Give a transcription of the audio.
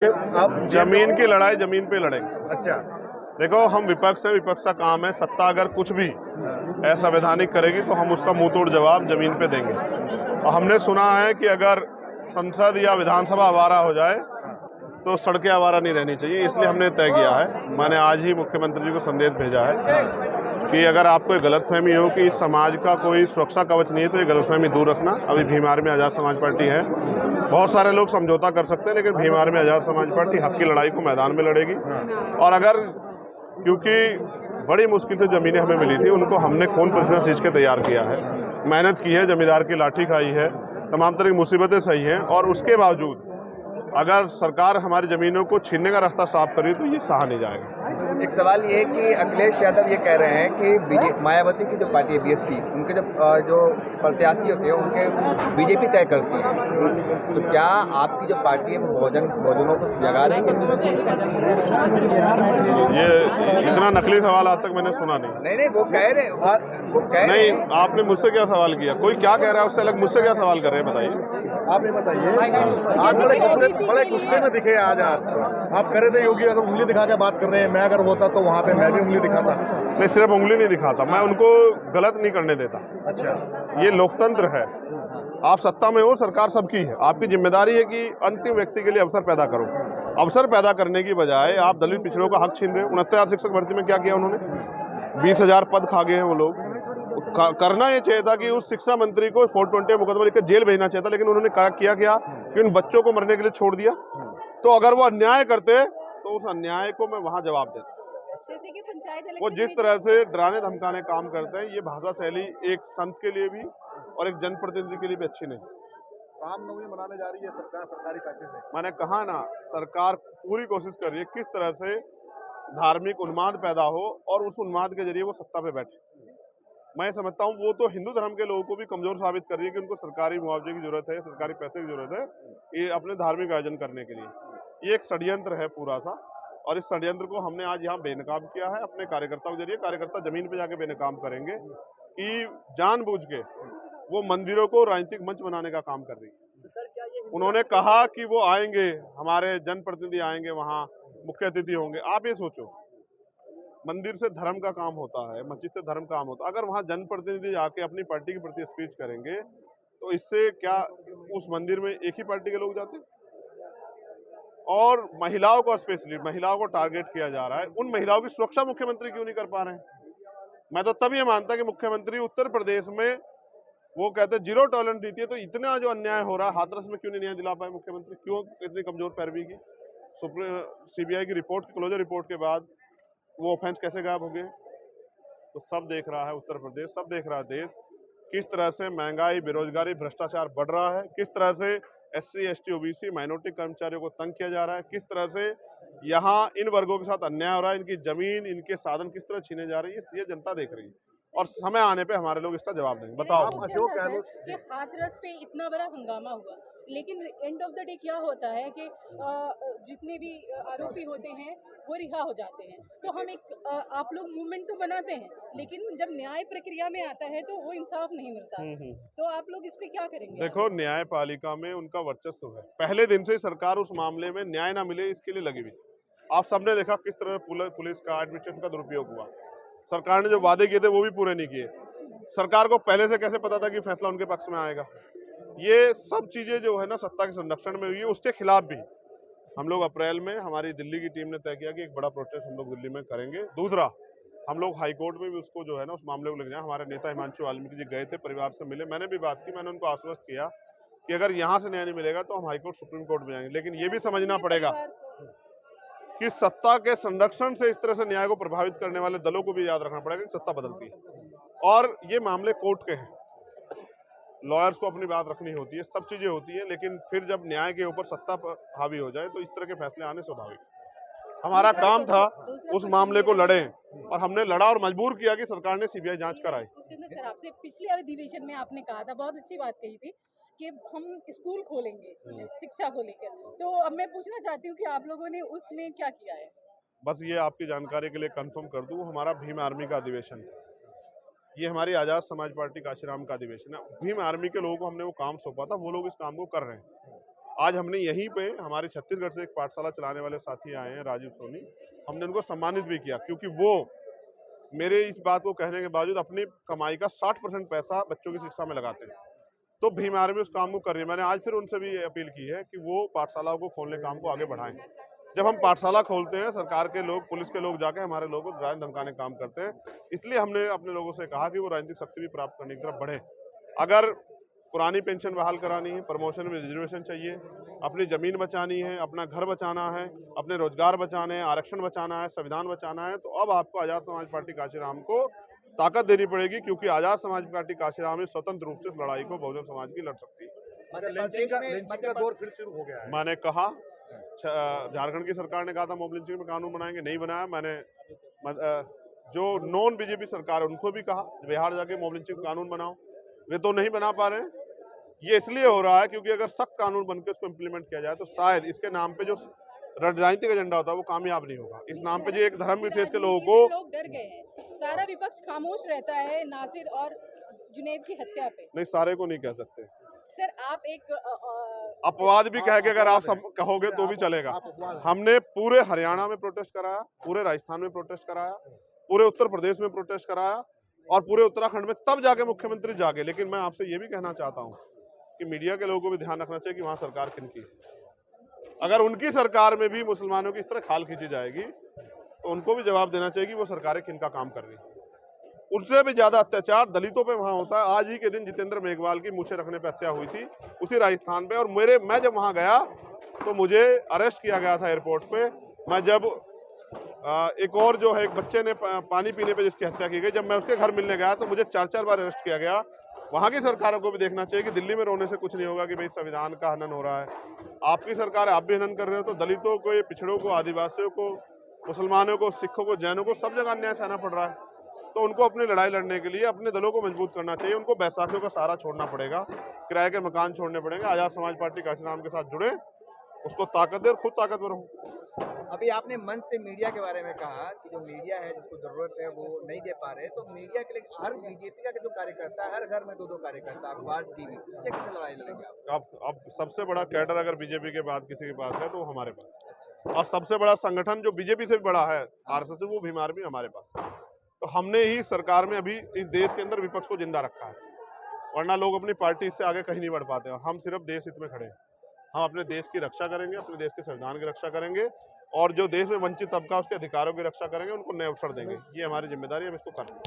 आप जमीन की लड़ाई जमीन पे लड़ेंगे। अच्छा। देखो, हम विपक्ष है, विपक्ष का काम है, सत्ता अगर कुछ भी असंवैधानिक करेगी तो हम उसका मुंह तोड़ जवाब जमीन पे देंगे। और हमने सुना है कि अगर संसद या विधानसभा आवारा हो जाए तो सड़कें आवारा नहीं रहनी चाहिए, इसलिए हमने तय किया है। मैंने आज ही मुख्यमंत्री जी को संदेश भेजा है कि अगर आपको ये गलतफहमी हो कि इस समाज का कोई सुरक्षा कवच नहीं है तो ये गलतफहमी दूर रखना। अभी भीम आर्मी आजाद समाज पार्टी है, बहुत सारे लोग समझौता कर सकते हैं, लेकिन भीम आर्मी आजाद समाज पार्टी हक की लड़ाई को मैदान में लड़ेगी। और अगर, क्योंकि बड़ी मुश्किल से जमीनें हमें मिली थी, उनको हमने खून पसीना सींच के तैयार किया है, मेहनत की है, जमींदार की लाठी खाई है, तमाम तरह की मुसीबतें सही हैं, और उसके बावजूद अगर सरकार हमारी जमीनों को छीनने का रास्ता साफ करी तो ये सहा नहीं जाएगा। एक सवाल ये है कि अखिलेश यादव ये कह रहे हैं कि मायावती की जो पार्टी है बीएसपी, उनके जो प्रत्याशी होते हैं उनके बीजेपी तय करती है, तो क्या आपकी जो पार्टी है वो बहुजनों को जगा रही है? ये इतना नकली सवाल आज तक मैंने सुना नहीं। नहीं, वो कह रहे नहीं, आपने मुझसे क्या सवाल किया? कोई क्या कह रहा है उससे अलग मुझसे क्या सवाल कर रहे हैं, बताइए। आप ये बताइए, आप बड़े गुस्से में दिखे आज। आप कह रहे थे योगी अगर उंगली दिखा के बात कर रहे हैं, मैं अगर होता तो वहाँ पे मैं भी उंगली दिखाता। नहीं, सिर्फ उंगली नहीं दिखाता, मैं उनको गलत नहीं करने देता। अच्छा, ये लोकतंत्र है, आप सत्ता में हो, सरकार सबकी है, आपकी जिम्मेदारी है कि अंतिम व्यक्ति के लिए अवसर पैदा करो। अवसर पैदा करने की बजाय आप दलित पिछड़ों का हक छीन रहे हो। 69 शिक्षक भर्ती में क्या किया उन्होंने? 20,000 पद खा गए हैं वो लोग। करना ये चाहिए था कि उस शिक्षा मंत्री को 420 मुकदमा लिखकर जेल भेजना चाहिए था, लेकिन उन्होंने किया क्या कि उन बच्चों को मरने के लिए छोड़ दिया। तो अगर वो अन्याय करते तो उस अन्याय को मैं वहां जवाब देता। जैसे कि पंचायत इलेक्शन वो जिस तरह से डराने धमकाने काम करते हैं, ये भाषा शैली एक संत के लिए भी और एक जनप्रतिनिधि के लिए भी अच्छी नहीं। रामनवमी मनाने जा रही है सरकार, सरकारी पैसे से। मैंने कहा ना, सरकार पूरी कोशिश कर रही है किस तरह से धार्मिक उन्माद पैदा हो और उस उन्माद के जरिए वो सत्ता पे बैठे। मैं समझता हूँ वो तो हिंदू धर्म के लोगों को भी कमजोर साबित कर रही है कि उनको सरकारी मुआवजे की जरूरत है, सरकारी पैसे की जरूरत है ये अपने धार्मिक आयोजन करने के लिए। ये एक षड्यंत्र है पूरा सा, और इस षड्यंत्र को हमने आज यहाँ बेनकाब किया है अपने कार्यकर्ताओं के जरिए। कार्यकर्ता जमीन पे जाके बेनकाब करेंगे कि जानबूझ के वो मंदिरों को राजनीतिक मंच बनाने का काम कर रही है। उन्होंने कहा कि वो आएंगे, हमारे जनप्रतिनिधि आएंगे, वहां मुख्य अतिथि होंगे। आप ये सोचो, मंदिर से धर्म का काम होता है, मस्जिद से धर्म काम होता है, अगर वहां जनप्रतिनिधि आके अपनी पार्टी के प्रति स्पीच करेंगे तो इससे क्या उस मंदिर में एक ही पार्टी के लोग जाते? और महिलाओं को, स्पेशली महिलाओं को टारगेट किया जा रहा है। उन महिलाओं की सुरक्षा मुख्यमंत्री क्यों नहीं कर पा रहे हैं? मैं तो तब ये मानता कि मुख्यमंत्री उत्तर प्रदेश में, वो कहते हैं जीरो टॉलरेंस नीति है, तो इतना जो अन्याय हो रहा है हाथरस में क्यों नहीं न्याय दिला पाए मुख्यमंत्री? क्यों इतनी कमजोर पैरवी की? सीबीआई की रिपोर्ट, क्लोजर रिपोर्ट के बाद वो ऑफेंस कैसे गायब हो गए? तो सब देख रहा है उत्तर प्रदेश, सब देख रहा है देश, किस तरह से महंगाई, बेरोजगारी, भ्रष्टाचार बढ़ रहा है, किस तरह से एससी, एसटी, ओबीसी, माइनॉरिटी कर्मचारियों को तंग किया जा रहा है, किस तरह से यहाँ इन वर्गों के साथ अन्याय हो रहा है, इनकी जमीन, इनके साधन किस तरह छीने जा रही है, ये जनता देख रही है। और समय आने पे हमारे लोग इसका जवाब देंगे। बताओ। अशोक गहलोत कि हाथरस पे इतना बड़ा हंगामा हुआ, लेकिन एंड ऑफ द डे क्या होता है कि जितने भी आरोपी होते हैं वो रिहा हो जाते हैं। तो हम एक आप लोग मूवमेंट तो बनाते हैं, लेकिन जब न्याय प्रक्रिया में आता है तो वो इंसाफ नहीं मिलता। तो आप लोग इस पे क्या करेंगे? देखो, न्यायपालिका में उनका वर्चस्व है, पहले दिन से सरकार उस मामले में न्याय ना मिले इसके लिए लगी हुई। आप सबने देखा किस तरह पुलिस का, एडमिनिस्ट्रेशन का दुरुपयोग हुआ। सरकार ने जो वादे किए थे वो भी पूरे नहीं किए। सरकार को पहले से कैसे पता था कि फैसला उनके पक्ष में आएगा? ये सब चीजें जो है ना सत्ता के संरक्षण में हुई है, उसके खिलाफ भी हम लोग अप्रैल में, हमारी दिल्ली की टीम ने तय किया कि एक बड़ा प्रोटेस्ट हम लोग दिल्ली में करेंगे। दूसरा, हम लोग हाईकोर्ट में भी उसको जो है ना उस मामले को लेकर जाए। हमारे नेता हिमांशु वाल्मीकि जी गए थे, परिवार से मिले, मैंने भी बात की, मैंने उनको आश्वस्त किया कि अगर यहाँ से न्याय नहीं मिलेगा तो हम हाईकोर्ट, सुप्रीम कोर्ट में जाएंगे। लेकिन ये भी समझना पड़ेगा कि सत्ता के संरक्षण से इस तरह से न्याय को प्रभावित करने वाले दलों को भी याद रखना पड़ेगा कि सत्ता बदलती है और ये मामले कोर्ट के हैं। लॉयर्स को अपनी बात रखनी होती है, सब चीजें होती है, लेकिन फिर जब न्याय के ऊपर सत्ता पर हावी हो जाए तो इस तरह के फैसले आने स्वाभाविक। हमारा काम था उस मामले को लड़े, और हमने लड़ा और मजबूर किया कि सरकार ने सीबीआई जांच कराई। सर, आपसे पिछले अधिवेशन में आपने कहा था, बहुत अच्छी बात कही थी कि हम स्कूल खोलेंगे शिक्षा को लेकर। तो अब मैं पूछना चाहती हूँ कि आप लोगों ने उसमें क्या किया है? बस ये आपकी जानकारी के लिए कंफर्म कर दूं, हमारा भीम आर्मी का अधिवेशन है, ये हमारी आजाद समाज पार्टी काशीराम का अधिवेशन है। भीम आर्मी के लोगों को हमने वो काम सौंपा था, वो लोग इस काम को कर रहे हैं। आज हमने यहीं पे हमारे छत्तीसगढ़ से एक पाठशाला चलाने वाले साथी आए हैं, राजीव सोनी, हमने उनको सम्मानित भी किया क्योंकि वो मेरे इस बात को कहने के बावजूद अपनी कमाई का 60% पैसा बच्चों की शिक्षा में लगाते हैं। तो भीम आर्मी उस काम को कर रही है। मैंने आज फिर उनसे भी अपील की है कि वो पाठशालाओं को खोलने काम को आगे बढ़ाएं। जब हम पाठशाला खोलते हैं, सरकार के लोग, पुलिस के लोग जाके हमारे लोगों को डराने धमकाने काम करते हैं। इसलिए हमने अपने लोगों से कहा कि वो राजनीतिक शक्ति भी प्राप्त करने की तरफ बढ़े। अगर पुरानी पेंशन बहाल करानी है, प्रमोशन में रिजर्वेशन चाहिए, अपनी जमीन बचानी है, अपना घर बचाना है, अपने रोजगार बचाने हैं, आरक्षण बचाना है, संविधान बचाना है, तो अब आपको आजाद समाज पार्टी काशीराम को ताकत देनी पड़ेगी क्योंकि आजाद समाज पार्टी काशीराम स्वतंत्र रूप से इस लड़ाई को बहुजन समाज की लड़ सकती है। लिंचिंग का दौर फिर शुरू हो गया है। मैंने कहा, झारखंड की सरकार ने कहा था मॉब लिंचिंग में कानून बनाएंगे, नहीं बनाया। मैंने जो नॉन बीजेपी सरकार है उनको भी कहा बिहार जाके मॉब लिंचिंग कानून बनाओ, वे तो नहीं बना पा रहे हैं। ये इसलिए हो रहा है क्योंकि अगर सख्त कानून बनकर इसको इम्प्लीमेंट किया जाए तो शायद इसके नाम पे जो राजनीतिक एजेंडा होता है वो कामयाब नहीं होगा। इस नाम पे जो एक धर्म विशेष के लोगों को लोग डर गए हैं, सारा विपक्ष खामोश रहता है नासिर और जुनैद की हत्या पे। नहीं, सारे को नहीं कह सकते सर आप एक अपवाद भी कह के अगर आप सब कहोगे तो भी चलेगा। हमने पूरे हरियाणा में प्रोटेस्ट कराया, पूरे राजस्थान में प्रोटेस्ट कराया, पूरे उत्तर प्रदेश में प्रोटेस्ट कराया और पूरे उत्तराखंड में, तब जाके मुख्यमंत्री जागे। लेकिन मैं आपसे ये भी कहना चाहता हूँ कि मीडिया के लोगों को भी ध्यान रखना चाहिए कि वहाँ सरकार किनकी है। अगर उनकी सरकार में भी मुसलमानों की इस तरह खाल खींची जाएगी तो उनको भी जवाब देना चाहिए कि वो सरकारें किनका काम कर रही है। उससे भी ज्यादा अत्याचार दलितों पे वहां होता है। आज ही के दिन जितेंद्र मेघवाल की मूछें रखने पे हत्या हुई थी उसी राजस्थान पे, और मैं जब वहां गया तो मुझे अरेस्ट किया गया था एयरपोर्ट पे। मैं जब एक और जो है एक बच्चे ने पानी पीने पे जिसकी हत्या की गई, जब मैं उसके घर मिलने गया तो मुझे 4 बार अरेस्ट किया गया। वहां की सरकारों को भी देखना चाहिए कि दिल्ली में रोने से कुछ नहीं होगा कि भाई संविधान का हनन हो रहा है। आपकी सरकार है, आप भी हनन कर रहे हो, तो दलितों को, ये पिछड़ों को, आदिवासियों को, मुसलमानों को, सिखों को, जैनों को, सब जगह अन्याय सहना पड़ रहा है। तो उनको अपनी लड़ाई लड़ने के लिए अपने दलों को मजबूत करना चाहिए। उनको बैसाखियों का सहारा छोड़ना पड़ेगा, किराए के मकान छोड़ने पड़ेंगे, आजाद समाज पार्टी काशीराम के साथ जुड़े, उसको ताकत दे और खुद ताकतवर हो। अभी आपने मंच से मीडिया के बारे में कहा कि जो मीडिया है जिसको जरूरत है वो नहीं दे पा रहे, तो मीडिया के लिए हर बीजेपी का जो कार्यकर्ता है, हर घर में 2-2 कार्यकर्ता, अखबार, टीवी, इससे कैसे लड़ाई लड़ेंगे आप? अब सबसे बड़ा कैडर अगर बीजेपी के बाद किसी के पास है तो हमारे पास। और सबसे बड़ा संगठन जो बीजेपी से भी बड़ा है, आरएसएस, वो भीम आर्मी हमारे पास। तो हमने ही सरकार में अभी इस देश के अंदर विपक्ष को जिंदा रखा है, वरना लोग अपनी पार्टी इससे आगे कहीं नहीं बढ़ पाते। और हम सिर्फ देश हित में खड़े हैं। हम अपने देश की रक्षा करेंगे, अपने देश के संविधान की रक्षा करेंगे और जो देश में वंचित तबका उसके अधिकारों की रक्षा करेंगे, उनको नए अवसर देंगे। ये हमारी जिम्मेदारी है, हम इसको कर रहे हैं।